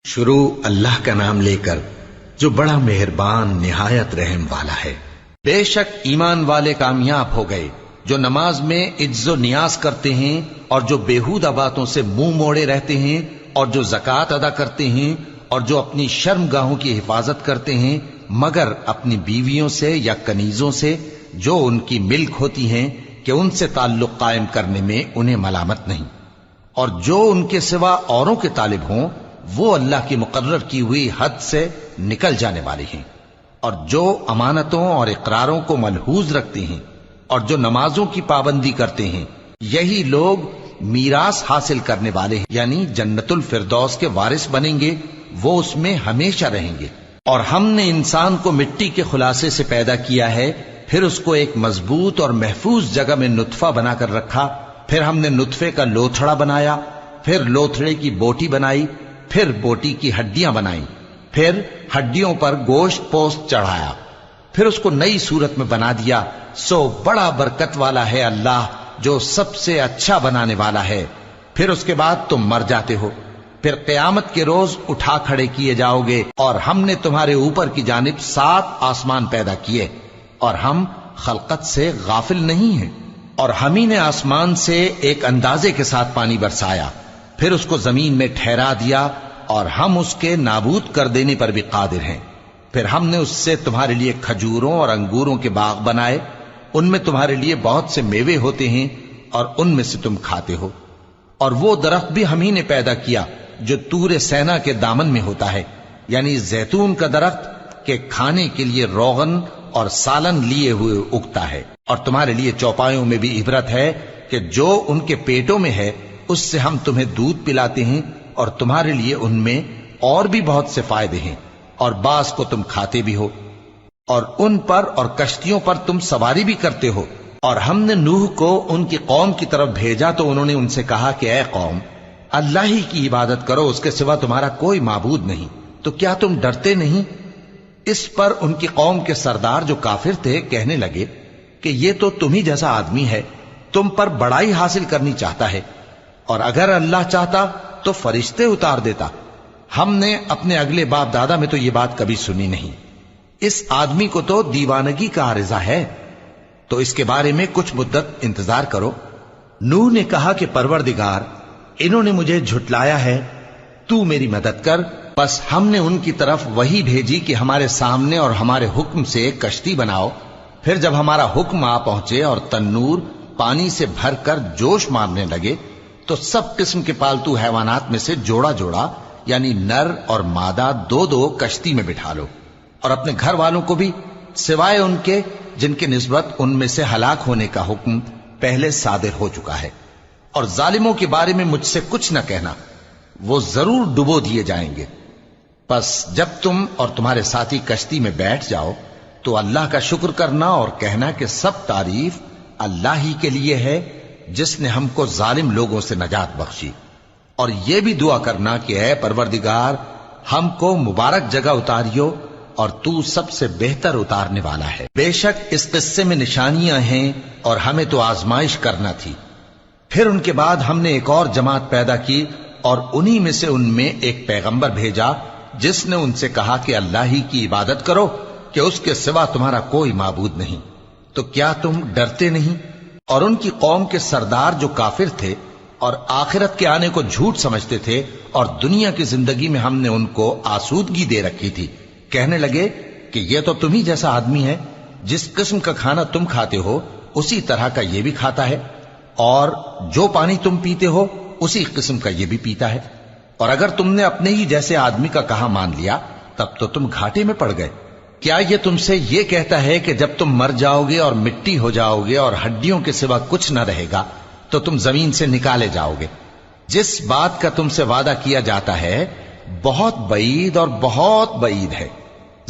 شروع اللہ کا نام لے کر جو بڑا مہربان نہایت رحم والا ہے۔ بے شک ایمان والے کامیاب ہو گئے جو نماز میں عجز و نیاز کرتے ہیں اور جو بیہودہ باتوں سے منہ موڑے رہتے ہیں اور جو زکوٰۃ ادا کرتے ہیں اور جو اپنی شرم گاہوں کی حفاظت کرتے ہیں مگر اپنی بیویوں سے یا کنیزوں سے جو ان کی ملک ہوتی ہیں کہ ان سے تعلق قائم کرنے میں انہیں ملامت نہیں، اور جو ان کے سوا اوروں کے طالب ہوں وہ اللہ کی مقرر کی ہوئی حد سے نکل جانے والے ہیں، اور جو امانتوں اور اقراروں کو ملحوظ رکھتے ہیں اور جو نمازوں کی پابندی کرتے ہیں یہی لوگ میراث حاصل کرنے والے ہیں، یعنی جنت الفردوس کے وارث بنیں گے، وہ اس میں ہمیشہ رہیں گے۔ اور ہم نے انسان کو مٹی کے خلاصے سے پیدا کیا ہے، پھر اس کو ایک مضبوط اور محفوظ جگہ میں نطفہ بنا کر رکھا، پھر ہم نے نطفے کا لوتھڑا بنایا، پھر لوتھڑے کی بوٹی بنائی، پھر بوٹی کی ہڈیاں بنائیں، پھر ہڈیوں پر گوشت پوست چڑھایا، پھر اس کو نئی صورت میں بنا دیا۔ سو بڑا برکت والا ہے اللہ جو سب سے اچھا بنانے والا ہے۔ پھر اس کے بعد تم مر جاتے ہو، پھر قیامت کے روز اٹھا کھڑے کیے جاؤ گے، اور ہم نے تمہارے اوپر کی جانب 7 آسمان پیدا کیے، اور ہم خلقت سے غافل نہیں ہیں۔ اور ہم ہی نے آسمان سے ایک اندازے کے ساتھ پانی برسایا، پھر اس کو زمین میں ٹھہرا دیا، اور ہم اس کے نابود کر دینے پر بھی قادر ہیں۔ پھر ہم نے اس سے تمہارے لیے کھجوروں اور انگوروں کے باغ بنائے، ان میں تمہارے لیے بہت سے میوے ہوتے ہیں اور ان میں سے تم کھاتے ہو۔ اور وہ درخت بھی ہم ہی نے پیدا کیا جو طور سینا کے دامن میں ہوتا ہے، یعنی زیتون کا درخت کہ کھانے کے لیے روغن اور سالن لیے ہوئے اگتا ہے۔ اور تمہارے لیے چوپایوں میں بھی عبرت ہے کہ جو ان کے پیٹوں میں ہے اس سے ہم تمہیں دودھ پلاتے ہیں، اور تمہارے لیے ان میں اور بھی بہت سے فائدے ہیں، اور بعض کو تم کھاتے بھی ہو، اور ان پر اور کشتیوں پر تم سواری بھی کرتے ہو۔ اور ہم نے نوح کو ان کی قوم کی طرف بھیجا تو انہوں نے ان سے کہا کہ اے قوم، اللہ ہی کی عبادت کرو، اس کے سوا تمہارا کوئی معبود نہیں، تو کیا تم ڈرتے نہیں؟ اس پر ان کی قوم کے سردار جو کافر تھے کہنے لگے کہ یہ تو تم ہی جیسا آدمی ہے، تم پر بڑائی حاصل کرنی چاہتا ہے، اور اگر اللہ چاہتا تو فرشتے اتار دیتا۔ ہم نے اپنے اگلے باپ دادا میں تو یہ بات کبھی سنی نہیں، اس آدمی کو تو دیوانگی کا عارضہ ہے، تو اس کے بارے میں کچھ مدت انتظار کرو۔ نوح نے کہا کہ پروردگار، انہوں نے مجھے جھٹلایا ہے، تو میری مدد کر۔ بس ہم نے ان کی طرف وحی بھیجی کہ ہمارے سامنے اور ہمارے حکم سے ایک کشتی بناؤ، پھر جب ہمارا حکم آ پہنچے اور تنور پانی سے بھر کر جوش مارنے لگے تو سب قسم کے پالتو حیوانات میں سے جوڑا جوڑا یعنی نر اور مادہ 2 کشتی میں بٹھا لو، اور اپنے گھر والوں کو بھی سوائے ان کے جن کے نسبت ان میں سے ہلاک ہونے کا حکم پہلے صادر ہو چکا ہے۔ اور ظالموں کے بارے میں مجھ سے کچھ نہ کہنا، وہ ضرور ڈبو دیے جائیں گے۔ بس جب تم اور تمہارے ساتھی کشتی میں بیٹھ جاؤ تو اللہ کا شکر کرنا اور کہنا کہ سب تعریف اللہ ہی کے لیے ہے جس نے ہم کو ظالم لوگوں سے نجات بخشی، اور یہ بھی دعا کرنا کہ اے پروردگار ہم کو مبارک جگہ اتاریو، اور تو سب سے بہتر اتارنے والا ہے۔ بے شک اس قصے میں نشانیاں ہیں اور ہمیں تو آزمائش کرنا تھی۔ پھر ان کے بعد ہم نے ایک اور جماعت پیدا کی، اور انہی میں سے ان میں ایک پیغمبر بھیجا جس نے ان سے کہا کہ اللہ ہی کی عبادت کرو کہ اس کے سوا تمہارا کوئی معبود نہیں، تو کیا تم ڈرتے نہیں؟ اور ان کی قوم کے سردار جو کافر تھے اور آخرت کے آنے کو جھوٹ سمجھتے تھے، اور دنیا کی زندگی میں ہم نے ان کو آسودگی دے رکھی تھی، کہنے لگے کہ یہ تو تم ہی جیسا آدمی ہے، جس قسم کا کھانا تم کھاتے ہو اسی طرح کا یہ بھی کھاتا ہے، اور جو پانی تم پیتے ہو اسی قسم کا یہ بھی پیتا ہے، اور اگر تم نے اپنے ہی جیسے آدمی کا کہا مان لیا تب تو تم گھاٹے میں پڑ گئے۔ کیا یہ تم سے یہ کہتا ہے کہ جب تم مر جاؤ گے اور مٹی ہو جاؤ گے اور ہڈیوں کے سوا کچھ نہ رہے گا تو تم زمین سے نکالے جاؤ گے؟ جس بات کا تم سے وعدہ کیا جاتا ہے بہت بعید اور بہت بعید ہے۔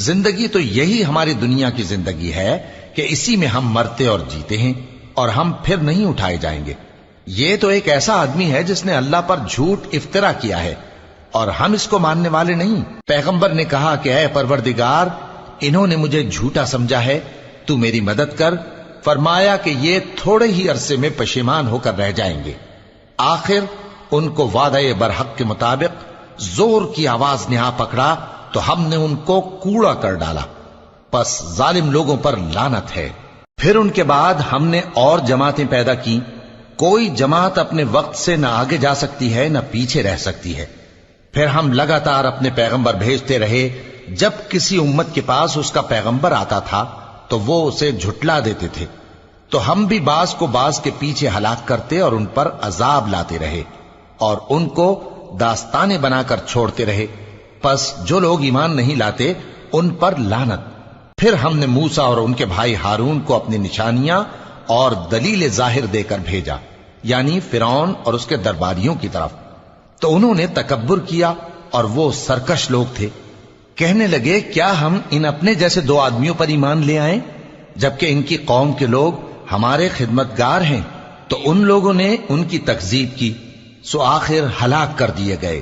زندگی تو یہی ہماری دنیا کی زندگی ہے کہ اسی میں ہم مرتے اور جیتے ہیں، اور ہم پھر نہیں اٹھائے جائیں گے۔ یہ تو ایک ایسا آدمی ہے جس نے اللہ پر جھوٹ افطرا کیا ہے، اور ہم اس کو ماننے والے نہیں۔ پیغمبر نے کہا کہ اے پروردگار، انہوں نے مجھے جھوٹا سمجھا ہے، تو میری مدد کر۔ فرمایا کہ یہ تھوڑے ہی عرصے میں پشیمان ہو کر رہ جائیں گے، آخر ان کو وعدہ برحق کے مطابق زور کی آواز نے آ پکڑا تو ہم نے ان کو کوڑا کر ڈالا، پس ظالم لوگوں پر لعنت ہے۔ پھر ان کے بعد ہم نے اور جماعتیں پیدا کی، کوئی جماعت اپنے وقت سے نہ آگے جا سکتی ہے نہ پیچھے رہ سکتی ہے۔ پھر ہم لگاتار اپنے پیغمبر بھیجتے رہے، جب کسی امت کے پاس اس کا پیغمبر آتا تھا تو وہ اسے جھٹلا دیتے تھے، تو ہم بھی بعض کو بعض کے پیچھے ہلاک کرتے اور ان پر عذاب لاتے رہے اور ان کو داستانیں بنا کر چھوڑتے رہے۔ پس جو لوگ ایمان نہیں لاتے ان پر لعنت۔ پھر ہم نے موسیٰ اور ان کے بھائی ہارون کو اپنی نشانیاں اور دلیل ظاہر دے کر بھیجا، یعنی فرعون اور اس کے درباریوں کی طرف، تو انہوں نے تکبر کیا اور وہ سرکش لوگ تھے۔ کہنے لگے کیا ہم ان اپنے جیسے دو آدمیوں پر ایمان لے آئیں جبکہ ان کی قوم کے لوگ ہمارے خدمتگار ہیں؟ تو ان لوگوں نے ان کی تکذیب کی، سو آخر ہلاک کر دیے گئے۔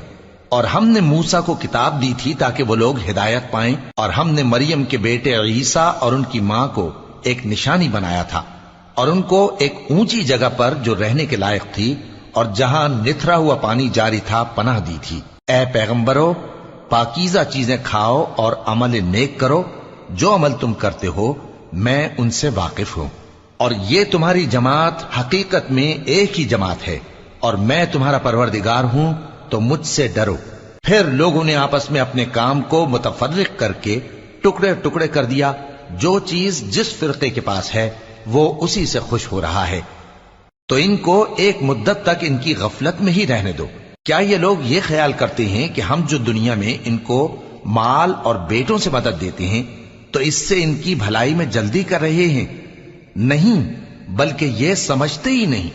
اور ہم نے موسیٰ کو کتاب دی تھی تاکہ وہ لوگ ہدایت پائیں، اور ہم نے مریم کے بیٹے عیسیٰ اور ان کی ماں کو ایک نشانی بنایا تھا اور ان کو ایک اونچی جگہ پر جو رہنے کے لائق تھی اور جہاں نتھرا ہوا پانی جاری تھا پناہ دی تھی۔ اے پیغمبرو، پاکیزہ چیزیں کھاؤ اور عمل نیک کرو، جو عمل تم کرتے ہو میں ان سے واقف ہوں، اور یہ تمہاری جماعت حقیقت میں ایک ہی جماعت ہے، اور میں تمہارا پروردگار ہوں تو مجھ سے ڈرو۔ پھر لوگوں نے آپس میں اپنے کام کو متفرق کر کے ٹکڑے ٹکڑے کر دیا، جو چیز جس فرقے کے پاس ہے وہ اسی سے خوش ہو رہا ہے، تو ان کو ایک مدت تک ان کی غفلت میں ہی رہنے دو۔ کیا یہ لوگ یہ خیال کرتے ہیں کہ ہم جو دنیا میں ان کو مال اور بیٹوں سے مدد دیتے ہیں تو اس سے ان کی بھلائی میں جلدی کر رہے ہیں؟ نہیں، بلکہ یہ سمجھتے ہی نہیں۔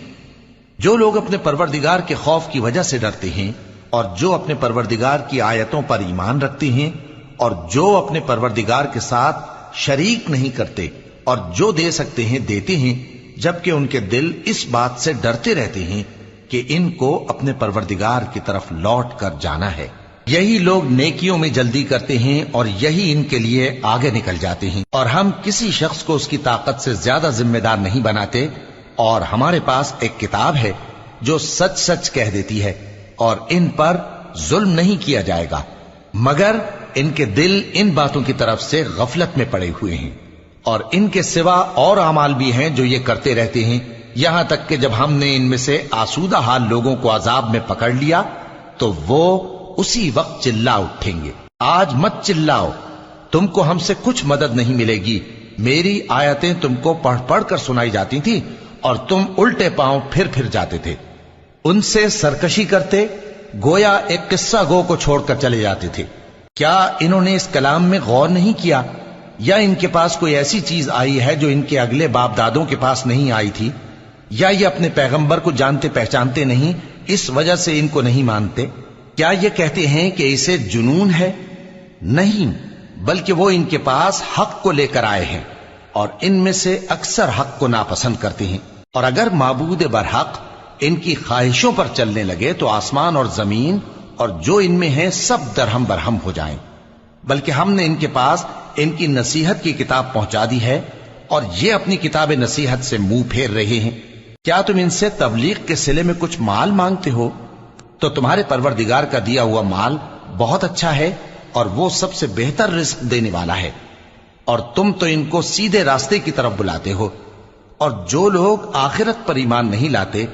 جو لوگ اپنے پروردگار کے خوف کی وجہ سے ڈرتے ہیں اور جو اپنے پروردگار کی آیتوں پر ایمان رکھتے ہیں اور جو اپنے پروردگار کے ساتھ شریک نہیں کرتے اور جو دے سکتے ہیں دیتے ہیں، جبکہ ان کے دل اس بات سے ڈرتے رہتے ہیں کہ ان کو اپنے پروردگار کی طرف لوٹ کر جانا ہے، یہی لوگ نیکیوں میں جلدی کرتے ہیں اور یہی ان کے لیے آگے نکل جاتے ہیں۔ اور ہم کسی شخص کو اس کی طاقت سے زیادہ ذمہ دار نہیں بناتے، اور ہمارے پاس ایک کتاب ہے جو سچ سچ کہہ دیتی ہے، اور ان پر ظلم نہیں کیا جائے گا، مگر ان کے دل ان باتوں کی طرف سے غفلت میں پڑے ہوئے ہیں۔ اور ان کے سوا اور اعمال بھی ہیں جو یہ کرتے رہتے ہیں، یہاں تک کہ جب ہم نے ان میں سے آسودہ حال لوگوں کو عذاب میں پکڑ لیا تو وہ اسی وقت چلا اٹھیں گے۔ آج مت چلاؤ، تم کو ہم سے کچھ مدد نہیں ملے گی، میری آیتیں تم کو پڑھ پڑھ کر سنائی جاتی تھی اور تم الٹے پاؤں پھر جاتے تھے، ان سے سرکشی کرتے، گویا ایک قصہ گو کو چھوڑ کر چلے جاتے تھے۔ کیا انہوں نے اس کلام میں غور نہیں کیا، یا ان کے پاس کوئی ایسی چیز آئی ہے جو ان کے اگلے باپ دادوں کے پاس نہیں آئی تھی، یا یہ اپنے پیغمبر کو جانتے پہچانتے نہیں اس وجہ سے ان کو نہیں مانتے؟ کیا یہ کہتے ہیں کہ اسے جنون ہے؟ نہیں، بلکہ وہ ان کے پاس حق کو لے کر آئے ہیں، اور ان میں سے اکثر حق کو ناپسند کرتے ہیں۔ اور اگر معبود برحق ان کی خواہشوں پر چلنے لگے تو آسمان اور زمین اور جو ان میں ہے سب درہم برہم ہو جائیں۔ بلکہ ہم نے ان کے پاس ان کی نصیحت کی کتاب پہنچا دی ہے، اور یہ اپنی کتاب نصیحت سے منہ پھیر رہے ہیں۔ کیا تم ان سے تبلیغ کے صلے میں کچھ مال مانگتے ہو؟ تو تمہارے پروردگار کا دیا ہوا مال بہت اچھا ہے، اور وہ سب سے بہتر رزق دینے والا ہے، اور تم تو ان کو سیدھے راستے کی طرف بلاتے ہو۔ اور جو لوگ آخرت پر ایمان نہیں لاتے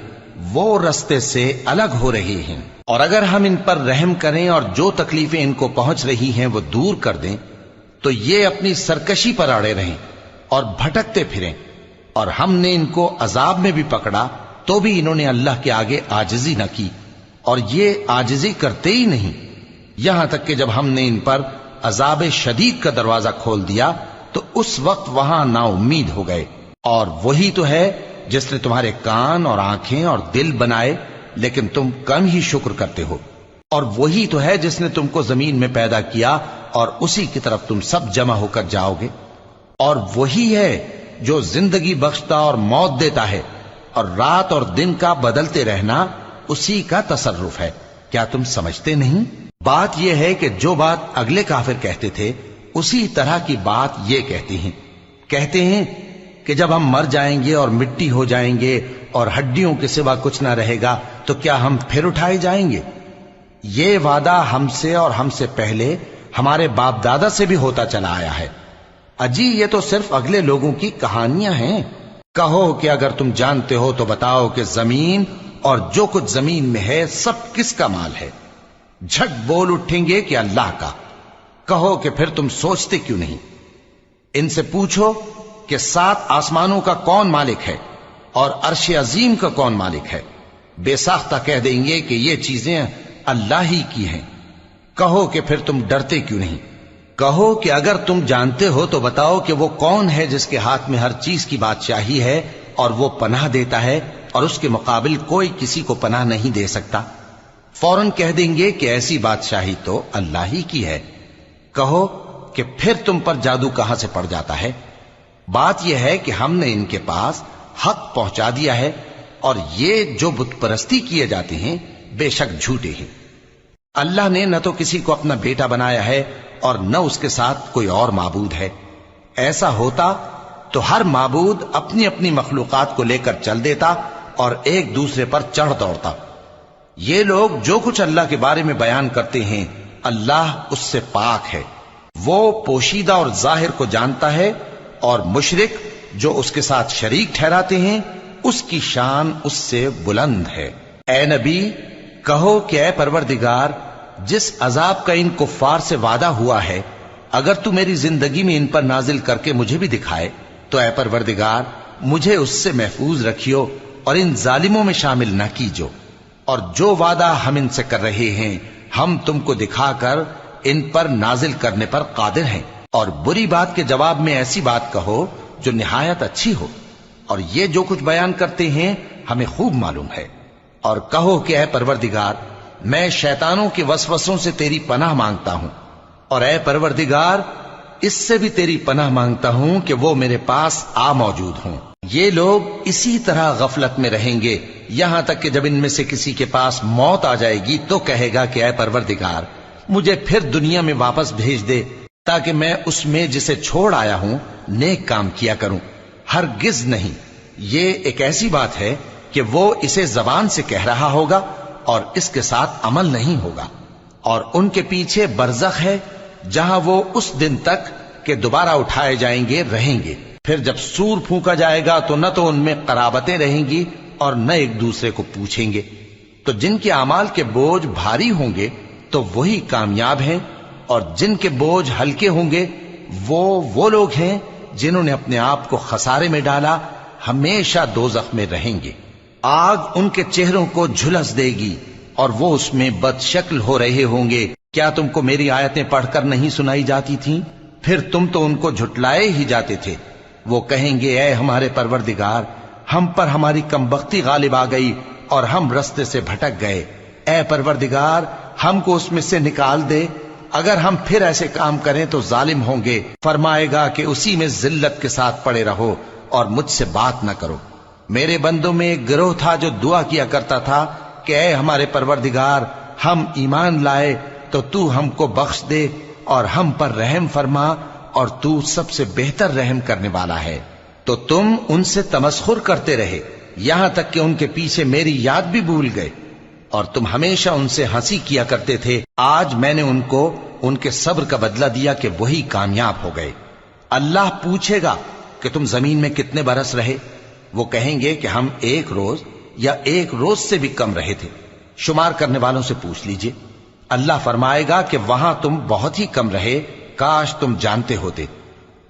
وہ راستے سے الگ ہو رہے ہیں۔ اور اگر ہم ان پر رحم کریں اور جو تکلیفیں ان کو پہنچ رہی ہیں وہ دور کر دیں تو یہ اپنی سرکشی پر اڑے رہیں اور بھٹکتے پھریں، اور ہم نے ان کو عذاب میں بھی پکڑا تو بھی انہوں نے اللہ کے آگے عاجزی نہ کی، اور یہ عاجزی کرتے ہی نہیں، یہاں تک کہ جب ہم نے ان پر عذاب شدید کا دروازہ کھول دیا تو اس وقت وہاں نا امید ہو گئے۔ اور وہی تو ہے جس نے تمہارے کان اور آنکھیں اور دل بنائے، لیکن تم کم ہی شکر کرتے ہو۔ اور وہی تو ہے جس نے تم کو زمین میں پیدا کیا اور اسی کی طرف تم سب جمع ہو کر جاؤ گے۔ اور وہی ہے جو زندگی بخشتا اور موت دیتا ہے، اور رات اور دن کا بدلتے رہنا اسی کا تصرف ہے۔ کیا تم سمجھتے نہیں؟ بات یہ ہے کہ جو بات اگلے کافر کہتے تھے اسی طرح کی بات یہ کہتے ہیں کہ جب ہم مر جائیں گے اور مٹی ہو جائیں گے اور ہڈیوں کے سوا کچھ نہ رہے گا تو کیا ہم پھر اٹھائے جائیں گے؟ یہ وعدہ ہم سے اور ہم سے پہلے ہمارے باپ دادا سے بھی ہوتا چلا آیا ہے۔ اجی یہ تو صرف اگلے لوگوں کی کہانیاں ہیں۔ کہو کہ اگر تم جانتے ہو تو بتاؤ کہ زمین اور جو کچھ زمین میں ہے سب کس کا مال ہے؟ جھٹ بول اٹھیں گے کہ اللہ کا۔ کہو کہ پھر تم سوچتے کیوں نہیں؟ ان سے پوچھو کہ 7 آسمانوں کا کون مالک ہے اور عرش عظیم کا کون مالک ہے؟ بے ساختہ کہہ دیں گے کہ یہ چیزیں اللہ ہی کی ہیں۔ کہو کہ پھر تم ڈرتے کیوں نہیں؟ کہو کہ اگر تم جانتے ہو تو بتاؤ کہ وہ کون ہے جس کے ہاتھ میں ہر چیز کی بادشاہی ہے اور وہ پناہ دیتا ہے اور اس کے مقابل کوئی کسی کو پناہ نہیں دے سکتا؟ فوراً کہہ دیں گے کہ ایسی بادشاہی تو اللہ ہی کی ہے۔ کہو کہ پھر تم پر جادو کہاں سے پڑ جاتا ہے؟ بات یہ ہے کہ ہم نے ان کے پاس حق پہنچا دیا ہے اور یہ جو بت پرستی کیے جاتے ہیں بے شک جھوٹے ہیں۔ اللہ نے نہ تو کسی کو اپنا بیٹا بنایا ہے اور نہ اس کے ساتھ کوئی اور معبود ہے۔ ایسا ہوتا تو ہر معبود اپنی اپنی مخلوقات کو لے کر چل دیتا اور ایک دوسرے پر چڑھ دوڑتا۔ یہ لوگ جو کچھ اللہ کے بارے میں بیان کرتے ہیں اللہ اس سے پاک ہے، وہ پوشیدہ اور ظاہر کو جانتا ہے، اور مشرک جو اس کے ساتھ شریک ٹھہراتے ہیں اس کی شان اس سے بلند ہے۔ اے نبی کہو کہ اے پروردگار، جس عذاب کا ان کفار سے وعدہ ہوا ہے اگر تو میری زندگی میں ان پر نازل کر کے مجھے بھی دکھائے تو اے پروردگار مجھے اس سے محفوظ رکھیو اور ان ظالموں میں شامل نہ کیجو، اور جو وعدہ ہم ان سے کر رہے ہیں ہم تم کو دکھا کر ان پر نازل کرنے پر قادر ہیں۔ اور بری بات کے جواب میں ایسی بات کہو جو نہایت اچھی ہو، اور یہ جو کچھ بیان کرتے ہیں ہمیں خوب معلوم ہے۔ اور کہو کہ اے پروردگار میں شیطانوں کے وسوسوں سے تیری پناہ مانگتا ہوں، اور اے پروردگار اس سے بھی تیری پناہ مانگتا ہوں کہ وہ میرے پاس آ موجود ہوں۔ یہ لوگ اسی طرح غفلت میں رہیں گے یہاں تک کہ جب ان میں سے کسی کے پاس موت آ جائے گی تو کہے گا کہ اے پروردگار مجھے پھر دنیا میں واپس بھیج دے تاکہ میں اس میں جسے چھوڑ آیا ہوں نیک کام کیا کروں۔ ہرگز نہیں، یہ ایک ایسی بات ہے کہ وہ اسے زبان سے کہہ رہا ہوگا اور اس کے ساتھ عمل نہیں ہوگا، اور ان کے پیچھے برزخ ہے جہاں وہ اس دن تک کہ دوبارہ اٹھائے جائیں گے رہیں گے۔ پھر جب سور پھونکا جائے گا تو نہ تو ان میں قرابتیں رہیں گی اور نہ ایک دوسرے کو پوچھیں گے۔ تو جن کے اعمال کے بوجھ بھاری ہوں گے تو وہی کامیاب ہیں، اور جن کے بوجھ ہلکے ہوں گے وہ لوگ ہیں جنہوں نے اپنے آپ کو خسارے میں ڈالا، ہمیشہ دوزخ میں رہیں گے۔ آگ ان کے چہروں کو جھلس دے گی اور وہ اس میں بد شکل ہو رہے ہوں گے۔ کیا تم کو میری آیتیں پڑھ کر نہیں سنائی جاتی تھیں؟ پھر تم تو ان کو جھٹلائے ہی جاتے تھے۔ وہ کہیں گے اے ہمارے پروردگار ہم پر ہماری کمبختی غالب آ گئی اور ہم رستے سے بھٹک گئے۔ اے پروردگار ہم کو اس میں سے نکال دے، اگر ہم پھر ایسے کام کریں تو ظالم ہوں گے۔ فرمائے گا کہ اسی میں ذلت کے ساتھ پڑے رہو اور مجھ سے بات نہ کرو۔ میرے بندوں میں ایک گروہ تھا جو دعا کیا کرتا تھا کہ اے ہمارے پروردگار ہم ایمان لائے تو تو ہم کو بخش دے اور ہم پر رحم فرما، اور تو سب سے بہتر رحم کرنے والا ہے۔ تو تم ان سے تمسخر کرتے رہے یہاں تک کہ ان کے پیچھے میری یاد بھی بھول گئے، اور تم ہمیشہ ان سے ہنسی کیا کرتے تھے۔ آج میں نے ان کو ان کے صبر کا بدلہ دیا کہ وہی کامیاب ہو گئے۔ اللہ پوچھے گا کہ تم زمین میں کتنے برس رہے؟ وہ کہیں گے کہ ہم 1 روز یا 1 روز سے بھی کم رہے تھے۔ شمار کرنے والوں سے پوچھ لیجئے۔ اللہ فرمائے گا کہ وہاں تم بہت ہی کم رہے، کاش تم جانتے ہوتے۔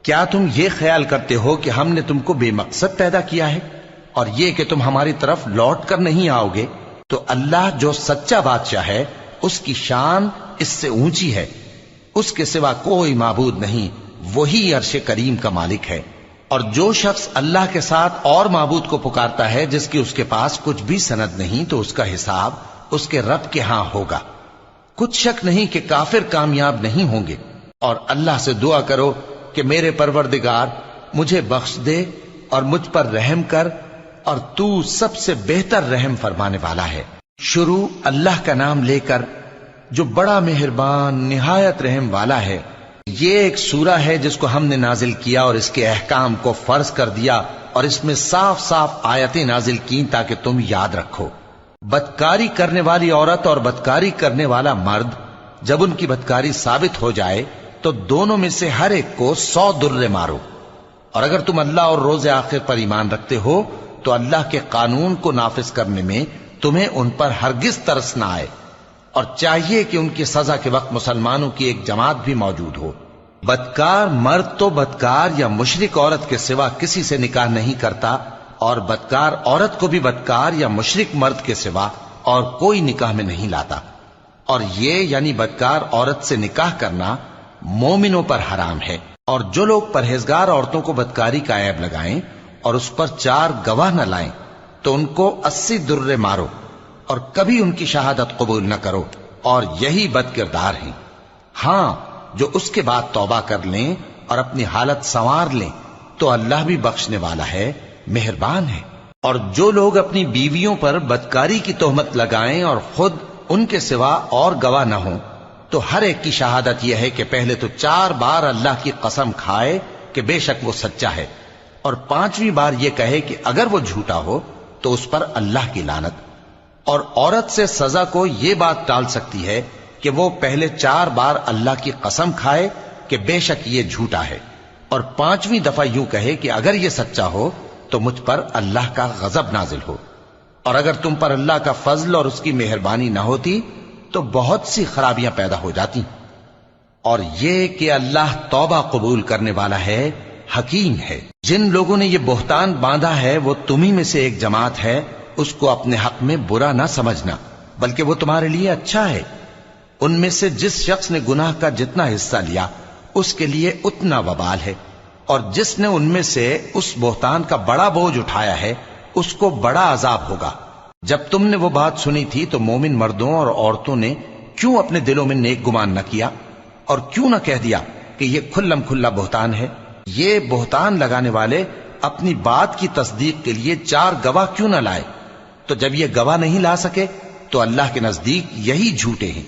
کیا تم یہ خیال کرتے ہو کہ ہم نے تم کو بے مقصد پیدا کیا ہے اور یہ کہ تم ہماری طرف لوٹ کر نہیں آؤ گے؟ تو اللہ جو سچا بادشاہ ہے اس کی شان اس سے اونچی ہے، اس کے سوا کوئی معبود نہیں، وہی عرش کریم کا مالک ہے۔ اور جو شخص اللہ کے ساتھ اور معبود کو پکارتا ہے جس کی اس کے پاس کچھ بھی سند نہیں تو اس کا حساب اس کے رب کے ہاں ہوگا۔ کچھ شک نہیں کہ کافر کامیاب نہیں ہوں گے۔ اور اللہ سے دعا کرو کہ میرے پروردگار مجھے بخش دے اور مجھ پر رحم کر، اور تو سب سے بہتر رحم فرمانے والا ہے۔ شروع اللہ کا نام لے کر جو بڑا مہربان نہایت رحم والا ہے۔ یہ ایک سورہ ہے جس کو ہم نے نازل کیا اور اس کے احکام کو فرض کر دیا، اور اس میں صاف صاف آیتیں نازل کی تاکہ تم یاد رکھو۔ بدکاری کرنے والی عورت اور بدکاری کرنے والا مرد جب ان کی بدکاری ثابت ہو جائے تو دونوں میں سے ہر ایک کو 100 درے مارو. اور اگر تم اللہ اور روز آخر پر ایمان رکھتے ہو تو اللہ کے قانون کو نافذ کرنے میں تمہیں ان پر ہرگز ترس نہ آئے، اور چاہیے کہ ان کی سزا کے وقت مسلمانوں کی ایک جماعت بھی موجود ہو. بدکار مرد تو بدکار یا مشرک عورت کے سوا کسی سے نکاح نہیں کرتا، اور بدکار عورت کو بھی بدکار یا مشرک مرد کے سوا اور کوئی نکاح میں نہیں لاتا. اور یہ یعنی بدکار عورت سے نکاح کرنا مومنوں پر حرام ہے. اور جو لوگ پرہیزگار عورتوں کو بدکاری کا عیب لگائیں اور اس پر 4 گواہ نہ لائیں تو ان کو 80 درے مارو، اور کبھی ان کی شہادت قبول نہ کرو، اور یہی بد کردار ہیں. ہاں، جو اس کے بعد توبہ کر لیں اور اپنی حالت سنوار لیں تو اللہ بھی بخشنے والا ہے، مہربان ہے. اور جو لوگ اپنی بیویوں پر بدکاری کی تہمت لگائیں اور خود ان کے سوا اور گواہ نہ ہوں تو ہر ایک کی شہادت یہ ہے کہ پہلے تو 4 بار اللہ کی قسم کھائے کہ بے شک وہ سچا ہے، اور 5ویں بار یہ کہے کہ اگر وہ جھوٹا ہو تو اس پر اللہ کی لعنت. اور عورت سے سزا کو یہ بات ٹال سکتی ہے کہ وہ پہلے 4 بار اللہ کی قسم کھائے کہ بے شک یہ جھوٹا ہے، اور 5ویں دفعہ یوں کہے کہ اگر یہ سچا ہو تو مجھ پر اللہ کا غضب نازل ہو. اور اگر تم پر اللہ کا فضل اور اس کی مہربانی نہ ہوتی تو بہت سی خرابیاں پیدا ہو جاتی. اور یہ کہ اللہ توبہ قبول کرنے والا ہے، حکیم ہے. جن لوگوں نے یہ بہتان باندھا ہے وہ تمہیں میں سے ایک جماعت ہے، اس کو اپنے حق میں برا نہ سمجھنا، بلکہ وہ تمہارے لیے اچھا ہے. ان میں سے جس شخص نے گناہ کا جتنا حصہ لیا اس کے لیے اتنا وبال ہے، اور جس نے ان میں سے اس بہتان کا بڑا بوجھ اٹھایا ہے اس کو بڑا عذاب ہوگا. جب تم نے وہ بات سنی تھی تو مومن مردوں اور عورتوں نے کیوں اپنے دلوں میں نیک گمان نہ کیا، اور کیوں نہ کہہ دیا کہ یہ کھلم کھلا بہتان ہے؟ یہ بہتان لگانے والے اپنی بات کی تصدیق کے لیے 4 گواہ کیوں نہ لائے؟ تو جب یہ گواہ نہیں لا سکے تو اللہ کے نزدیک یہی جھوٹے ہیں.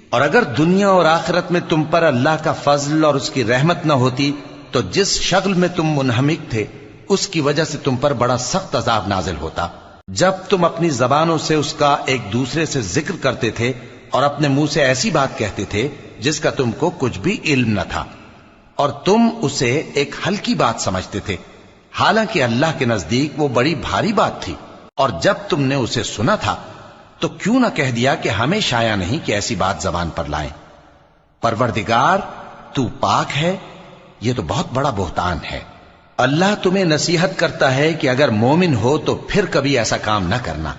اور اگر دنیا اور آخرت میں تم پر اللہ کا فضل اور اس کی رحمت نہ ہوتی تو جس شغل میں تم منہمک تھے اس کی وجہ سے تم پر بڑا سخت عذاب نازل ہوتا. جب تم اپنی زبانوں سے اس کا ایک دوسرے سے ذکر کرتے تھے اور اپنے منہ سے ایسی بات کہتے تھے جس کا تم کو کچھ بھی علم نہ تھا، اور تم اسے ایک ہلکی بات سمجھتے تھے، حالانکہ اللہ کے نزدیک وہ بڑی بھاری بات تھی. اور جب تم نے اسے سنا تھا تو کیوں نہ کہہ دیا کہ ہمیں شایع نہیں کہ ایسی بات زبان پر لائیں؟ پروردگار تو پاک ہے، یہ تو بہت بڑا بہتان ہے. اللہ تمہیں نصیحت کرتا ہے کہ اگر مومن ہو تو پھر کبھی ایسا کام نہ کرنا،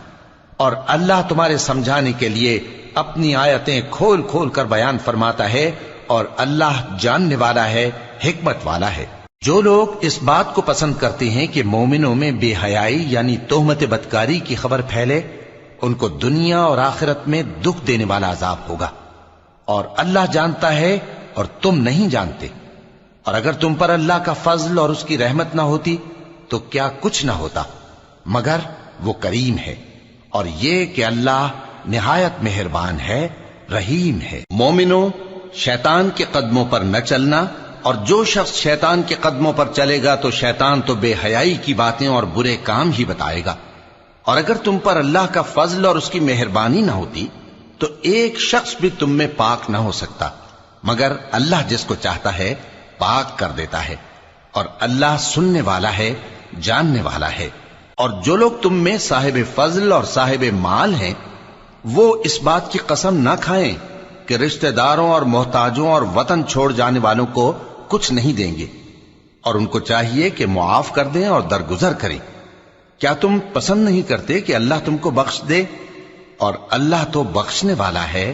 اور اللہ تمہارے سمجھانے کے لیے اپنی آیتیں کھول کھول کر بیان فرماتا ہے، اور اللہ جاننے والا ہے، حکمت والا ہے. جو لوگ اس بات کو پسند کرتے ہیں کہ مومنوں میں بے حیائی یعنی تہمت بدکاری کی خبر پھیلے، ان کو دنیا اور آخرت میں دکھ دینے والا عذاب ہوگا. اور اللہ جانتا ہے اور تم نہیں جانتے. اور اگر تم پر اللہ کا فضل اور اس کی رحمت نہ ہوتی تو کیا کچھ نہ ہوتا، مگر وہ کریم ہے. اور یہ کہ اللہ نہایت مہربان ہے، رحیم ہے. مومنوں، شیطان کے قدموں پر نہ چلنا، اور جو شخص شیطان کے قدموں پر چلے گا تو شیطان تو بے حیائی کی باتیں اور برے کام ہی بتائے گا. اور اگر تم پر اللہ کا فضل اور اس کی مہربانی نہ ہوتی تو ایک شخص بھی تم میں پاک نہ ہو سکتا، مگر اللہ جس کو چاہتا ہے پاک کر دیتا ہے. اور اللہ سننے والا ہے، جاننے والا ہے. اور جو لوگ تم میں صاحب فضل اور صاحب مال ہیں وہ اس بات کی قسم نہ کھائیں کہ رشتہ داروں اور محتاجوں اور وطن چھوڑ جانے والوں کو کچھ نہیں دیں گے، اور ان کو چاہیے کہ معاف کر دیں اور درگزر کریں. کیا تم پسند نہیں کرتے کہ اللہ تم کو بخش دے؟ اور اللہ تو بخشنے والا ہے،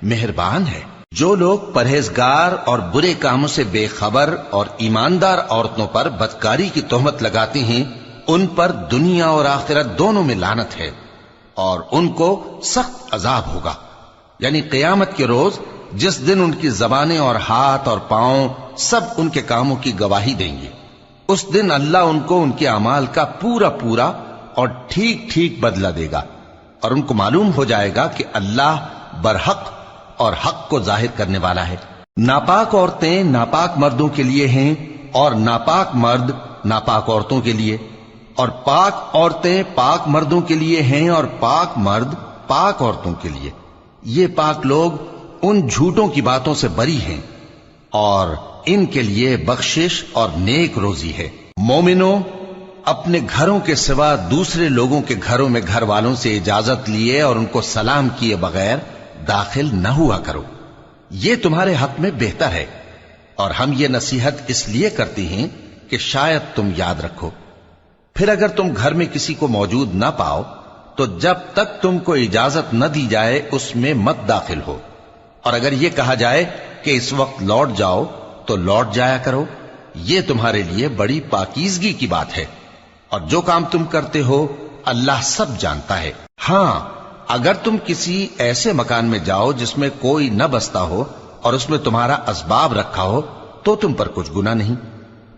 مہربان ہے. جو لوگ پرہیزگار اور برے کاموں سے بے خبر اور ایماندار عورتوں پر بدکاری کی تہمت لگاتے ہیں ان پر دنیا اور آخرت دونوں میں لعنت ہے، اور ان کو سخت عذاب ہوگا. یعنی قیامت کے روز جس دن ان کی زبانیں اور ہاتھ اور پاؤں سب ان کے کاموں کی گواہی دیں گے، اس دن اللہ ان کو ان کے اعمال کا پورا پورا اور ٹھیک ٹھیک بدلہ دے گا، اور ان کو معلوم ہو جائے گا کہ اللہ برحق اور حق کو ظاہر کرنے والا ہے. ناپاک عورتیں ناپاک مردوں کے لیے ہیں، اور ناپاک مرد ناپاک عورتوں کے لیے، اور پاک عورتیں پاک مردوں کے لیے ہیں، اور پاک مرد پاک عورتوں کے لیے، یہ پاک لوگ ان جھوٹوں کی باتوں سے بری ہیں اور ان کے لیے بخشش اور نیک روزی ہے۔ مومنوں، اپنے گھروں کے سوا دوسرے لوگوں کے گھروں میں گھر والوں سے اجازت لیے اور ان کو سلام کیے بغیر داخل نہ ہوا کرو، یہ تمہارے حق میں بہتر ہے، اور ہم یہ نصیحت اس لیے کرتے ہیں کہ شاید تم یاد رکھو۔ پھر اگر تم گھر میں کسی کو موجود نہ پاؤ تو جب تک تم کو اجازت نہ دی جائے اس میں مت داخل ہو، اور اگر یہ کہا جائے کہ اس وقت لوٹ جاؤ تو لوٹ جایا کرو، یہ تمہارے لیے بڑی پاکیزگی کی بات ہے، اور جو کام تم کرتے ہو اللہ سب جانتا ہے۔ ہاں، اگر تم کسی ایسے مکان میں جاؤ جس میں کوئی نہ بستا ہو اور اس میں تمہارا اسباب رکھا ہو تو تم پر کچھ گناہ نہیں،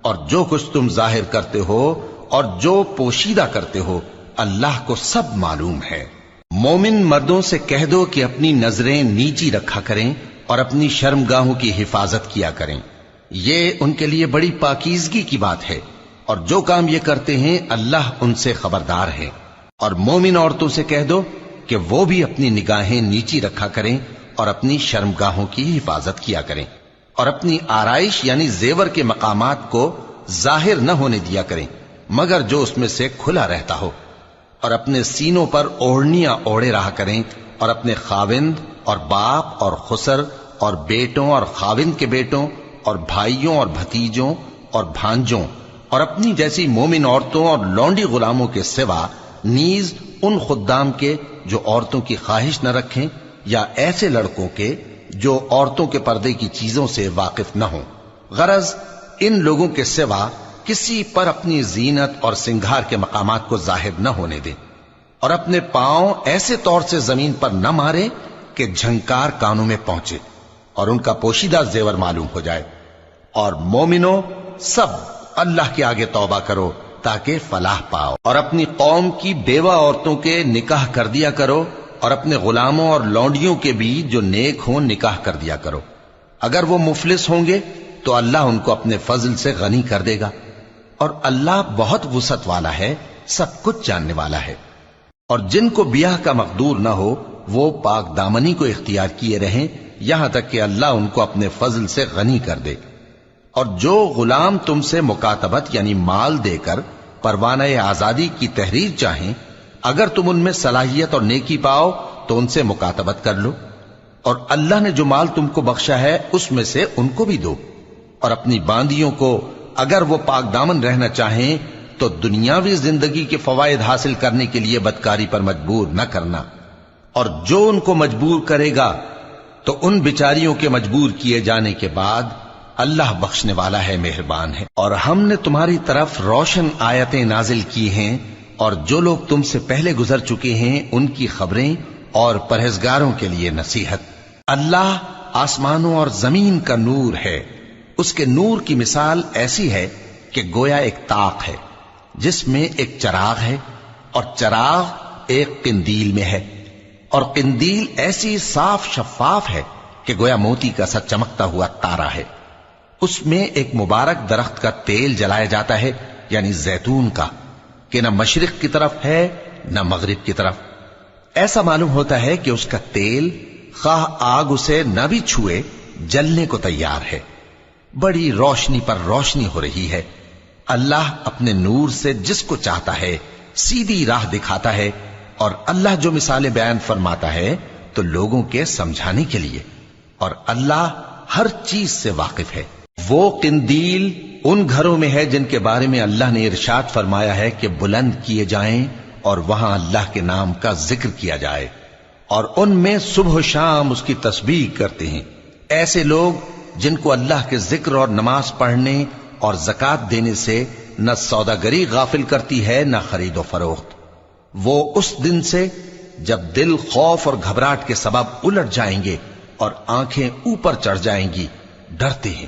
اور جو کچھ تم ظاہر کرتے ہو اور جو پوشیدہ کرتے ہو اللہ کو سب معلوم ہے۔ مومن مردوں سے کہہ دو کہ اپنی نظریں نیچی رکھا کریں اور اپنی شرمگاہوں کی حفاظت کیا کریں، یہ ان کے لیے بڑی پاکیزگی کی بات ہے، اور جو کام یہ کرتے ہیں اللہ ان سے خبردار ہے۔ اور مومن عورتوں سے کہہ دو کہ وہ بھی اپنی نگاہیں نیچی رکھا کریں اور اپنی شرمگاہوں کی حفاظت کیا کریں، اور اپنی آرائش یعنی زیور کے مقامات کو ظاہر نہ ہونے دیا کریں مگر جو اس میں سے کھلا رہتا ہو، اور اپنے سینوں پر اوڑھنیاں اوڑھے رہا کریں، اور اپنے خاوند اور باپ اور خسر اور بیٹوں اور خاوند کے بیٹوں اور بھائیوں اور بھتیجوں اور بھانجوں اور اپنی جیسی مومن عورتوں اور لونڈی غلاموں کے سوا نیز ان خدام کے جو عورتوں کی خواہش نہ رکھیں، یا ایسے لڑکوں کے جو عورتوں کے پردے کی چیزوں سے واقف نہ ہوں۔ غرض ان لوگوں کے سوا کسی پر اپنی زینت اور سنگھار کے مقامات کو ظاہر نہ ہونے دیں، اور اپنے پاؤں ایسے طور سے زمین پر نہ مارے کہ جھنکار کانوں میں پہنچے اور ان کا پوشیدہ زیور معلوم ہو جائے۔ اور مومنوں، سب اللہ کے آگے توبہ کرو تاکہ فلاح پاؤ، اور اپنی قوم کی بیوہ عورتوں کے نکاح کر دیا کرو، اور اپنے غلاموں اور لونڈیوں کے بھی جو نیک ہوں نکاح کر دیا کرو۔ اگر وہ مفلس ہوں گے تو اللہ ان کو اپنے فضل سے غنی کر دے گا، اور اللہ بہت وسعت والا ہے، سب کچھ جاننے والا ہے۔ اور جن کو بیاہ کا مقدور نہ ہو وہ پاک دامنی کو اختیار کیے رہیں یہاں تک کہ اللہ ان کو اپنے فضل سے غنی کر دے۔ اور جو غلام تم سے مکاتبت یعنی مال دے کر پروانہ آزادی کی تحریر چاہیں، اگر تم ان میں صلاحیت اور نیکی پاؤ تو ان سے مکاتبت کر لو، اور اللہ نے جو مال تم کو بخشا ہے اس میں سے ان کو بھی دو۔ اور اپنی باندیوں کو اگر وہ پاک دامن رہنا چاہیں تو دنیاوی زندگی کے فوائد حاصل کرنے کے لیے بدکاری پر مجبور نہ کرنا، اور جو ان کو مجبور کرے گا تو ان بیچاریوں کے مجبور کیے جانے کے بعد اللہ بخشنے والا ہے، مہربان ہے۔ اور ہم نے تمہاری طرف روشن آیتیں نازل کی ہیں، اور جو لوگ تم سے پہلے گزر چکے ہیں ان کی خبریں اور پرہیزگاروں کے لیے نصیحت۔ اللہ آسمانوں اور زمین کا نور ہے، اس کے نور کی مثال ایسی ہے کہ گویا ایک طاق ہے جس میں ایک چراغ ہے، اور چراغ ایک قندیل میں ہے، اور قندیل ایسی صاف شفاف ہے کہ گویا موتی کا سا چمکتا ہوا تارا ہے۔ اس میں ایک مبارک درخت کا تیل جلایا جاتا ہے یعنی زیتون کا، کہ نہ مشرق کی طرف ہے نہ مغرب کی طرف۔ ایسا معلوم ہوتا ہے کہ اس کا تیل خواہ آگ اسے نہ بھی چھوئے جلنے کو تیار ہے، بڑی روشنی پر روشنی ہو رہی ہے۔ اللہ اپنے نور سے جس کو چاہتا ہے سیدھی راہ دکھاتا ہے، اور اللہ جو مثالیں بیان فرماتا ہے تو لوگوں کے سمجھانے کے لیے، اور اللہ ہر چیز سے واقف ہے۔ وہ قندیل ان گھروں میں ہے جن کے بارے میں اللہ نے ارشاد فرمایا ہے کہ بلند کیے جائیں اور وہاں اللہ کے نام کا ذکر کیا جائے، اور ان میں صبح و شام اس کی تسبیح کرتے ہیں۔ ایسے لوگ جن کو اللہ کے ذکر اور نماز پڑھنے اور زکوٰۃ دینے سے نہ سوداگری غافل کرتی ہے نہ خرید و فروخت، وہ اس دن سے جب دل خوف اور گھبراہٹ کے سبب الٹ جائیں گے اور آنکھیں اوپر چڑھ جائیں گی ڈرتے ہیں،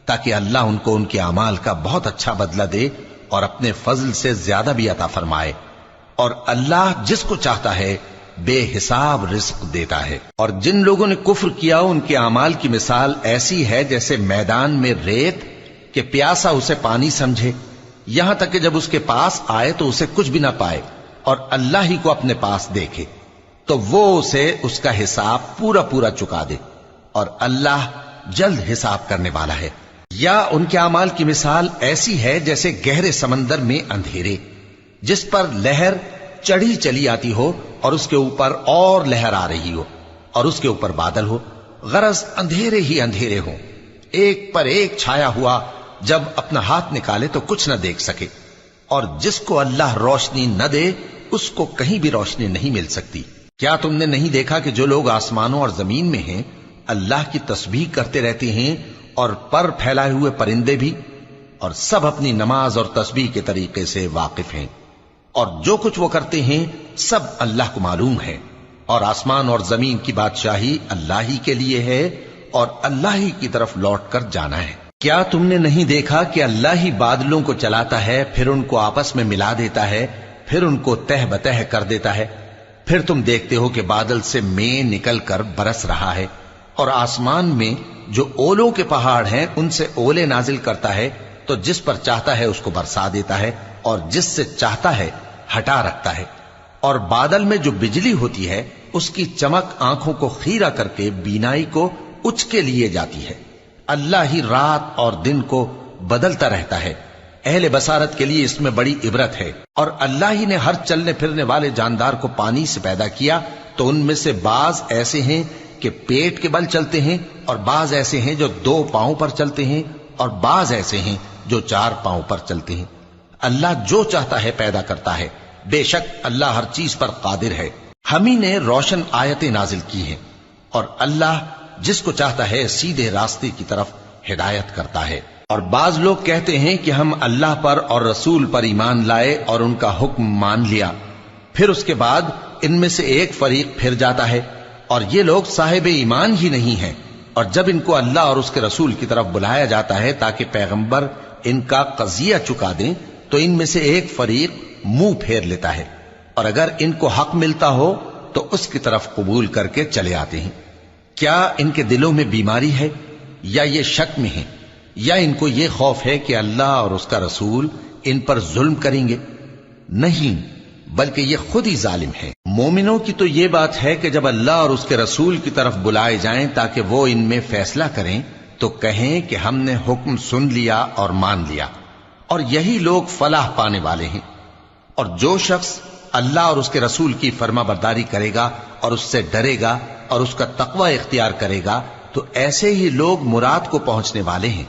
تاکہ اللہ ان کو ان کے اعمال کا بہت اچھا بدلہ دے اور اپنے فضل سے زیادہ بھی عطا فرمائے۔ اور اللہ جس کو چاہتا ہے بے حساب رزق دیتا ہے۔ اور جن لوگوں نے کفر کیا ان کے اعمال کی مثال ایسی ہے جیسے میدان میں ریت کہ پیاسا اسے پانی سمجھے، یہاں تک کہ جب اس کے پاس آئے تو اسے کچھ بھی نہ پائے، اور اللہ ہی کو اپنے پاس دیکھے۔ تو وہ اسے اس کا حساب پورا پورا چکا دے، اور اللہ جلد حساب کرنے والا ہے۔ یا ان کے اعمال کی مثال ایسی ہے جیسے گہرے سمندر میں اندھیرے، جس پر لہر چڑھی چلی آتی ہو اور اس کے اوپر اور لہر آ رہی ہو اور اس کے اوپر بادل ہو، غرض اندھیرے ہی اندھیرے ہوں، ایک پر ایک چھایا ہوا، جب اپنا ہاتھ نکالے تو کچھ نہ دیکھ سکے، اور جس کو اللہ روشنی نہ دے اس کو کہیں بھی روشنی نہیں مل سکتی۔ کیا تم نے نہیں دیکھا کہ جو لوگ آسمانوں اور زمین میں ہیں اللہ کی تسبیح کرتے رہتے ہیں، اور پر پھیلائے ہوئے پرندے بھی، اور سب اپنی نماز اور تسبیح کے طریقے سے واقف ہیں، اور جو کچھ وہ کرتے ہیں سب اللہ کو معلوم ہے، اور آسمان اور زمین کی بادشاہی اللہ ہی کے لیے ہے، اور اللہ ہی کی طرف لوٹ کر جانا ہے۔ کیا تم نے نہیں دیکھا کہ اللہ ہی بادلوں کو چلاتا ہے، پھر ان کو آپس میں ملا دیتا ہے، پھر ان کو تہ بتہ کر دیتا ہے، پھر تم دیکھتے ہو کہ بادل سے مے نکل کر برس رہا ہے، اور آسمان میں جو اولوں کے پہاڑ ہیں ان سے اولے نازل کرتا ہے، تو جس پر چاہتا ہے اس کو برسا دیتا ہے، اور جس سے چاہتا ہے ہٹا رکھتا ہے، اور بادل میں جو بجلی ہوتی ہے اس کی چمک آنکھوں کو خیرہ کر کے بینائی کو اچکے لیے جاتی ہے۔ اللہ ہی رات اور دن کو بدلتا رہتا ہے، اہل بصارت کے لیے اس میں بڑی عبرت ہے۔ اور اللہ ہی نے ہر چلنے پھرنے والے جاندار کو پانی سے پیدا کیا، تو ان میں سے بعض ایسے ہیں کہ پیٹ کے بل چلتے ہیں، اور بعض ایسے ہیں جو 2 پاؤں پر چلتے ہیں، اور بعض ایسے ہیں جو 4 پاؤں پر چلتے ہیں۔ اللہ جو چاہتا ہے پیدا کرتا ہے، بے شک اللہ ہر چیز پر قادر ہے۔ ہم ہی نے روشن آیتیں نازل کی ہیں، اور اللہ جس کو چاہتا ہے سیدھے راستے کی طرف ہدایت کرتا ہے۔ اور بعض لوگ کہتے ہیں کہ ہم اللہ پر اور رسول پر ایمان لائے اور ان کا حکم مان لیا، پھر اس کے بعد ان میں سے ایک فریق پھر جاتا ہے، اور یہ لوگ صاحب ایمان ہی نہیں ہیں، اور جب ان کو اللہ اور اس کے رسول کی طرف بلایا جاتا ہے تاکہ پیغمبر ان کا قضیہ چکا دیں، تو ان میں سے ایک فریق منہ پھیر لیتا ہے، اور اگر ان کو حق ملتا ہو تو اس کی طرف قبول کر کے چلے آتے ہیں۔ کیا ان کے دلوں میں بیماری ہے، یا یہ شک میں ہیں، یا ان کو یہ خوف ہے کہ اللہ اور اس کا رسول ان پر ظلم کریں گے؟ نہیں، بلکہ یہ خود ہی ظالم ہے۔ مومنوں کی تو یہ بات ہے کہ جب اللہ اور اس کے رسول کی طرف بلائے جائیں تاکہ وہ ان میں فیصلہ کریں، تو کہیں کہ ہم نے حکم سن لیا اور مان لیا، اور یہی لوگ فلاح پانے والے ہیں۔ اور جو شخص اللہ اور اس کے رسول کی فرما برداری کرے گا اور اس سے ڈرے گا اور اس کا تقوی اختیار کرے گا، تو ایسے ہی لوگ مراد کو پہنچنے والے ہیں۔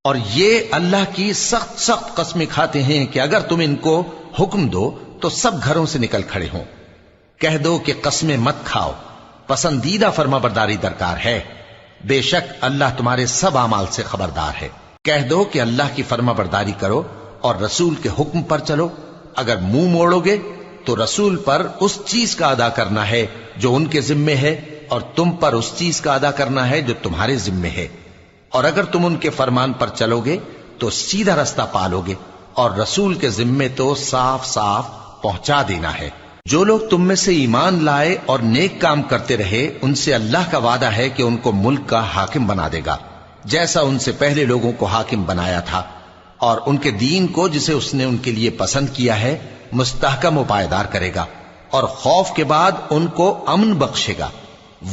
اور یہ اللہ کی سخت سخت قسمیں کھاتے ہیں کہ اگر تم ان کو حکم دو تو سب گھروں سے نکل کھڑے ہوں۔ کہہ دو کہ قسمیں مت کھاؤ، پسندیدہ فرما برداری درکار ہے، بے شک اللہ تمہارے سب اعمال سے خبردار ہے۔ کہہ دو کہ اللہ کی فرما برداری کرو اور رسول کے حکم پر چلو، اگر منہ موڑو گے تو رسول پر اس چیز کا ادا کرنا ہے جو ان کے ذمے ہے، اور تم پر اس چیز کا ادا کرنا ہے جو تمہارے ذمے ہے، اور اگر تم ان کے فرمان پر چلو گے تو سیدھا رستہ پالو گے، اور رسول کے ذمے تو صاف صاف پہنچا دینا ہے۔ جو لوگ تم میں سے ایمان لائے اور نیک کام کرتے رہے، ان سے اللہ کا وعدہ ہے کہ ان کو ملک کا حاکم بنا دے گا، جیسا ان سے پہلے لوگوں کو حاکم بنایا تھا، اور ان کے دین کو جسے اس نے ان کے لیے پسند کیا ہے مستحکم و پائیدار کرے گا، اور خوف کے بعد ان کو امن بخشے گا۔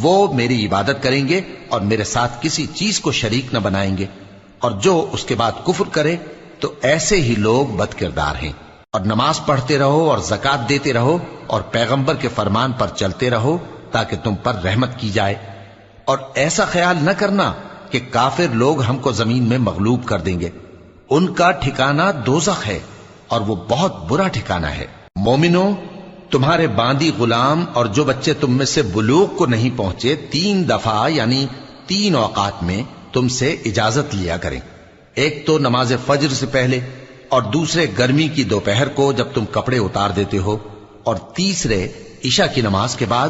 وہ میری عبادت کریں گے اور میرے ساتھ کسی چیز کو شریک نہ بنائیں گے، اور جو اس کے بعد کفر کرے تو ایسے ہی لوگ بد کردار ہیں۔ اور نماز پڑھتے رہو اور زکوٰۃ دیتے رہو اور پیغمبر کے فرمان پر چلتے رہو تاکہ تم پر رحمت کی جائے، اور ایسا خیال نہ کرنا کہ کافر لوگ ہم کو زمین میں مغلوب کر دیں گے، ان کا ٹھکانہ دوزخ ہے اور وہ بہت برا ٹھکانہ ہے۔ مومنوں، تمہارے باندی غلام اور جو بچے تم میں سے بلوغ کو نہیں پہنچے 3 دفعہ یعنی 3 اوقات میں تم سے اجازت لیا کریں، ایک تو نماز فجر سے پہلے، اور دوسرے گرمی کی دوپہر کو جب تم کپڑے اتار دیتے ہو، اور تیسرے عشاء کی نماز کے بعد۔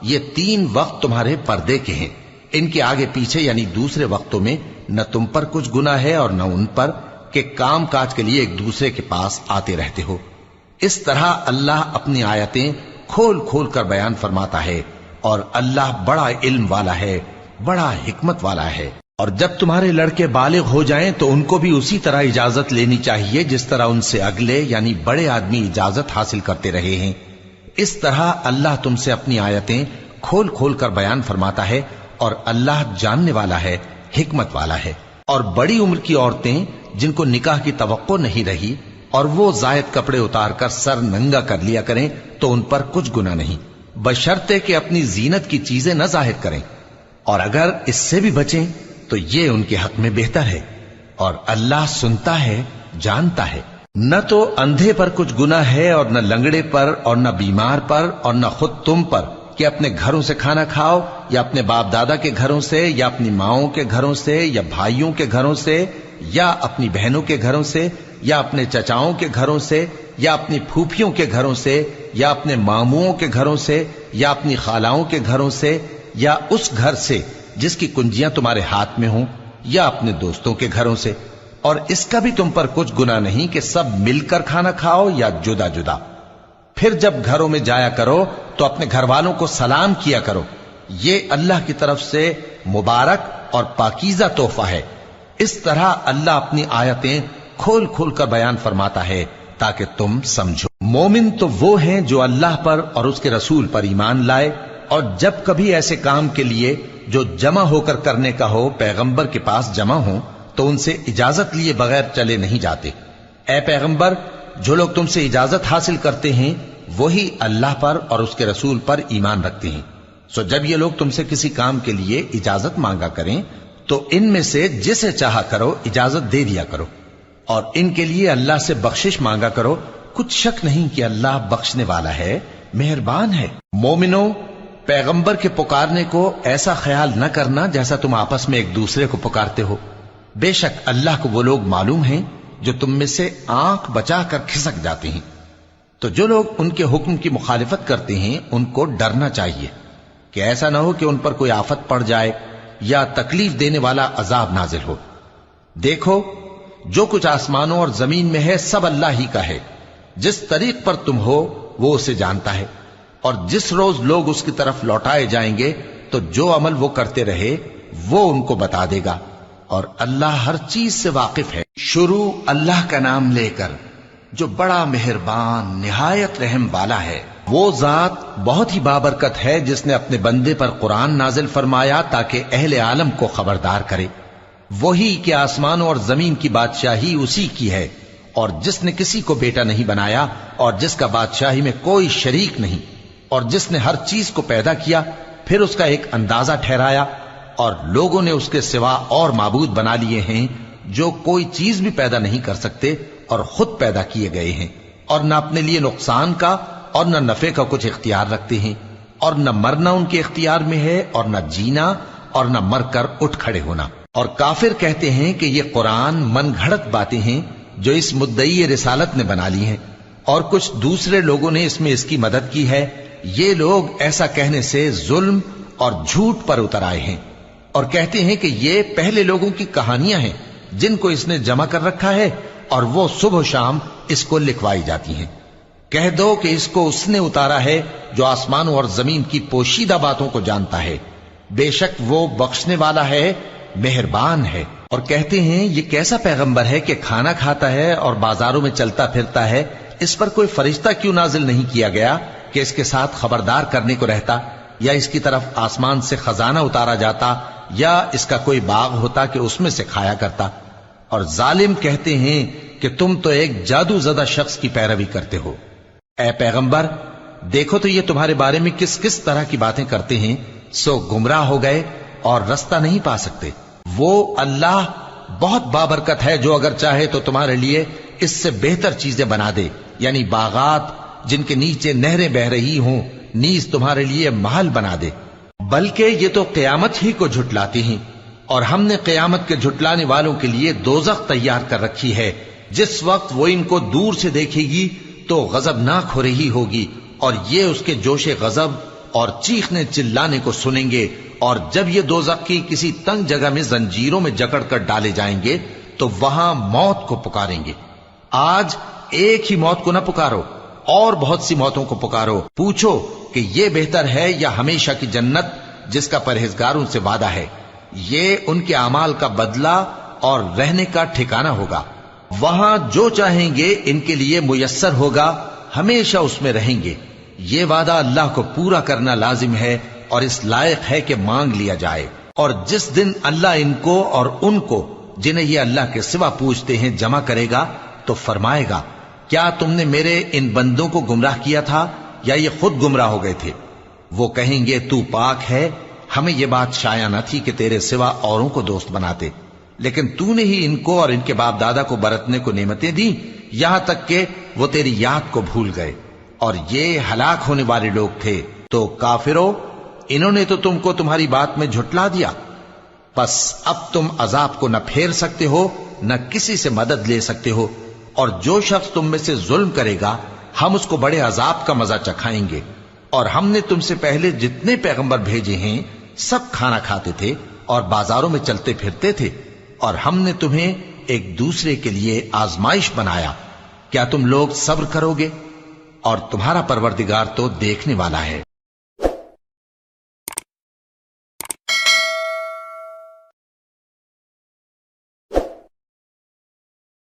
یہ 3 وقت تمہارے پردے کے ہیں، ان کے آگے پیچھے یعنی دوسرے وقتوں میں نہ تم پر کچھ گناہ ہے اور نہ ان پر، کہ کام کاج کے لیے ایک دوسرے کے پاس آتے رہتے ہو۔ اس طرح اللہ اپنی آیتیں کھول کھول کر بیان فرماتا ہے، اور اللہ بڑا علم والا ہے، بڑا حکمت والا ہے۔ اور جب تمہارے لڑکے بالغ ہو جائیں تو ان کو بھی اسی طرح اجازت لینی چاہیے جس طرح ان سے اگلے یعنی بڑے آدمی اجازت حاصل کرتے رہے ہیں۔ اس طرح اللہ تم سے اپنی آیتیں کھول کھول کر بیان فرماتا ہے، اور اللہ جاننے والا ہے، حکمت والا ہے۔ اور بڑی عمر کی عورتیں جن کو نکاح کی توقع نہیں رہی اور وہ زائد کپڑے اتار کر سر ننگا کر لیا کریں تو ان پر کچھ گناہ نہیں، بشرطے کہ اپنی زینت کی چیزیں نہ ظاہر کریں، اور اگر اس سے بھی بچیں تو یہ ان کے حق میں بہتر ہے، اور اللہ سنتا ہے، جانتا ہے۔ نہ تو اندھے پر کچھ گناہ ہے، اور نہ لنگڑے پر، اور نہ بیمار پر، اور نہ خود تم پر کہ اپنے گھروں سے کھانا کھاؤ، یا اپنے باپ دادا کے گھروں سے، یا اپنی ماؤں کے گھروں سے، یا بھائیوں کے گھروں سے، یا اپنی بہنوں کے گھروں سے، یا اپنے چچاؤں کے گھروں سے، یا اپنی پھوپھیوں کے گھروں سے، یا اپنے ماموؤں کے گھروں سے، یا اپنی خالاؤں کے گھروں سے، یا اس گھر سے جس کی کنجیاں تمہارے ہاتھ میں ہوں، یا اپنے دوستوں کے گھروں سے۔ اور اس کا بھی تم پر کچھ گناہ نہیں کہ سب مل کر کھانا کھاؤ یا جدا جدا۔ پھر جب گھروں میں جایا کرو تو اپنے گھر والوں کو سلام کیا کرو، یہ اللہ کی طرف سے مبارک اور پاکیزہ تحفہ ہے۔ اس طرح اللہ اپنی آیتیں کھول کھول کر بیان فرماتا ہے تاکہ تم سمجھو۔ مومن تو وہ ہیں جو اللہ پر اور اس کے رسول پر ایمان لائے، اور جب کبھی ایسے کام کے لیے جو جمع ہو کر کرنے کا ہو پیغمبر کے پاس جمع ہوں تو ان سے اجازت لیے بغیر چلے نہیں جاتے۔ اے پیغمبر، جو لوگ تم سے اجازت حاصل کرتے ہیں وہی اللہ پر اور اس کے رسول پر ایمان رکھتے ہیں، سو جب یہ لوگ تم سے کسی کام کے لیے اجازت مانگا کریں تو ان میں سے جسے چاہا کرو اجازت دے دیا کرو، اور ان کے لیے اللہ سے بخشش مانگا کرو، کچھ شک نہیں کہ اللہ بخشنے والا ہے، مہربان ہے۔ مومنو، پیغمبر کے پکارنے کو ایسا خیال نہ کرنا جیسا تم آپس میں ایک دوسرے کو پکارتے ہو، بے شک اللہ کو وہ لوگ معلوم ہیں جو تم میں سے آنکھ بچا کر کھسک جاتے ہیں۔ تو جو لوگ ان کے حکم کی مخالفت کرتے ہیں ان کو ڈرنا چاہیے کہ ایسا نہ ہو کہ ان پر کوئی آفت پڑ جائے یا تکلیف دینے والا عذاب نازل ہو۔ دیکھو، جو کچھ آسمانوں اور زمین میں ہے سب اللہ ہی کا ہے، جس طریق پر تم ہو وہ اسے جانتا ہے، اور جس روز لوگ اس کی طرف لوٹائے جائیں گے تو جو عمل وہ کرتے رہے وہ ان کو بتا دے گا، اور اللہ ہر چیز سے واقف ہے۔ شروع اللہ کا نام لے کر جو بڑا مہربان نہایت رحم والا ہے۔ وہ ذات بہت ہی بابرکت ہے جس نے اپنے بندے پر قرآن نازل فرمایا تاکہ اہل عالم کو خبردار کرے۔ وہی کہ آسمانوں اور زمین کی بادشاہی اسی کی ہے، اور جس نے کسی کو بیٹا نہیں بنایا، اور جس کا بادشاہی میں کوئی شریک نہیں، اور جس نے ہر چیز کو پیدا کیا پھر اس کا ایک اندازہ ٹھہرایا، اور لوگوں نے اس کے سوا اور معبود بنا لیے ہیں جو کوئی چیز بھی پیدا نہیں کر سکتے اور خود پیدا کیے گئے ہیں، اور نہ اپنے لیے نقصان کا اور نہ نفع کا کچھ اختیار رکھتے ہیں، اور نہ مرنا ان کے اختیار میں ہے اور نہ جینا، اور نہ مر کر اٹھ کھڑے ہونا۔ اور کافر کہتے ہیں کہ یہ قرآن من گھڑت باتیں ہیں جو اس مدعی رسالت نے بنا لی ہیں، اور کچھ دوسرے لوگوں نے اس میں اس کی مدد کی ہے۔ یہ لوگ ایسا کہنے سے ظلم اور جھوٹ پر اتر آئے ہیں، اور کہتے ہیں کہ یہ پہلے لوگوں کی کہانیاں ہیں جن کو اس نے جمع کر رکھا ہے، اور وہ صبح و شام اس کو لکھوائی جاتی ہیں۔ کہہ دو کہ اس کو اس نے اتارا ہے جو آسمانوں اور زمین کی پوشیدہ باتوں کو جانتا ہے، بے شک وہ بخشنے والا ہے، مہربان ہے۔ اور کہتے ہیں یہ کیسا پیغمبر ہے کہ کھانا کھاتا ہے اور بازاروں میں چلتا پھرتا ہے، اس پر کوئی فرشتہ کیوں نازل نہیں کیا گیا کہ اس کے ساتھ خبردار کرنے کو رہتا، یا اس کی طرف آسمان سے خزانہ اتارا جاتا، یا اس کا کوئی باغ ہوتا کہ اس میں سے کھایا کرتا۔ اور ظالم کہتے ہیں کہ تم تو ایک جادو زدہ شخص کی پیروی کرتے ہو۔ اے پیغمبر، دیکھو تو یہ تمہارے بارے میں کس کس طرح کی باتیں کرتے ہیں، سو گمراہ ہو گئے اور رستہ نہیں پا سکتے۔ وہ اللہ بہت بابرکت ہے جو اگر چاہے تو تمہارے لیے اس سے بہتر چیزیں بنا دے، یعنی باغات جن کے نیچے نہریں بہ رہی ہوں، نیز تمہارے لیے محل بنا دے۔ بلکہ یہ تو قیامت ہی کو جھٹلاتے ہیں، اور ہم نے قیامت کے جھٹلانے والوں کے لیے دوزخ تیار کر رکھی ہے، جس وقت وہ ان کو دور سے دیکھے گی تو غضبناک ہو رہی ہوگی، اور یہ اس کے جوش غضب اور چیخنے چلانے کو سنیں گے، اور جب یہ دوزخ کی کسی تنگ جگہ میں زنجیروں میں جکڑ کر ڈالے جائیں گے تو وہاں موت کو پکاریں گے۔ آج ایک ہی موت کو نہ پکارو، اور بہت سی موتوں کو پکارو، پوچھو کہ یہ بہتر ہے یا ہمیشہ کی جنت جس کا پرہیزگاروں سے وعدہ ہے۔ یہ ان کے اعمال کا بدلہ اور رہنے کا ٹھکانہ ہوگا، وہاں جو چاہیں گے ان کے لیے میسر ہوگا، ہمیشہ اس میں رہیں گے۔ یہ وعدہ اللہ کو پورا کرنا لازم ہے اور اس لائق ہے کہ مانگ لیا جائے۔ اور جس دن اللہ ان کو اور ان کو جنہیں یہ اللہ کے سوا پوجتے ہیں جمع کرے گا تو فرمائے گا، کیا تم نے میرے ان بندوں کو گمراہ کیا تھا یا یہ خود گمراہ ہو گئے تھے؟ وہ کہیں گے تو پاک ہے، ہمیں یہ بات شایع نہ تھی کہ تیرے سوا اوروں کو دوست بناتے، لیکن تو نے ہی ان کو اور ان کے باپ دادا کو برتنے کو نعمتیں دی، یہاں تک کہ وہ تیری یاد کو بھول گئے، اور یہ ہلاک ہونے والے لوگ تھے۔ تو کافرو، انہوں نے تو تم کو تمہاری بات میں جھٹلا دیا، پس اب تم عذاب کو نہ پھیر سکتے ہو نہ کسی سے مدد لے سکتے ہو، اور جو شخص تم میں سے ظلم کرے گا ہم اس کو بڑے عذاب کا مزہ چکھائیں گے۔ اور ہم نے تم سے پہلے جتنے پیغمبر بھیجے ہیں سب کھانا کھاتے تھے اور بازاروں میں چلتے پھرتے تھے، اور ہم نے تمہیں ایک دوسرے کے لیے آزمائش بنایا، کیا تم لوگ صبر کرو گے؟ اور تمہارا پروردگار تو دیکھنے والا ہے۔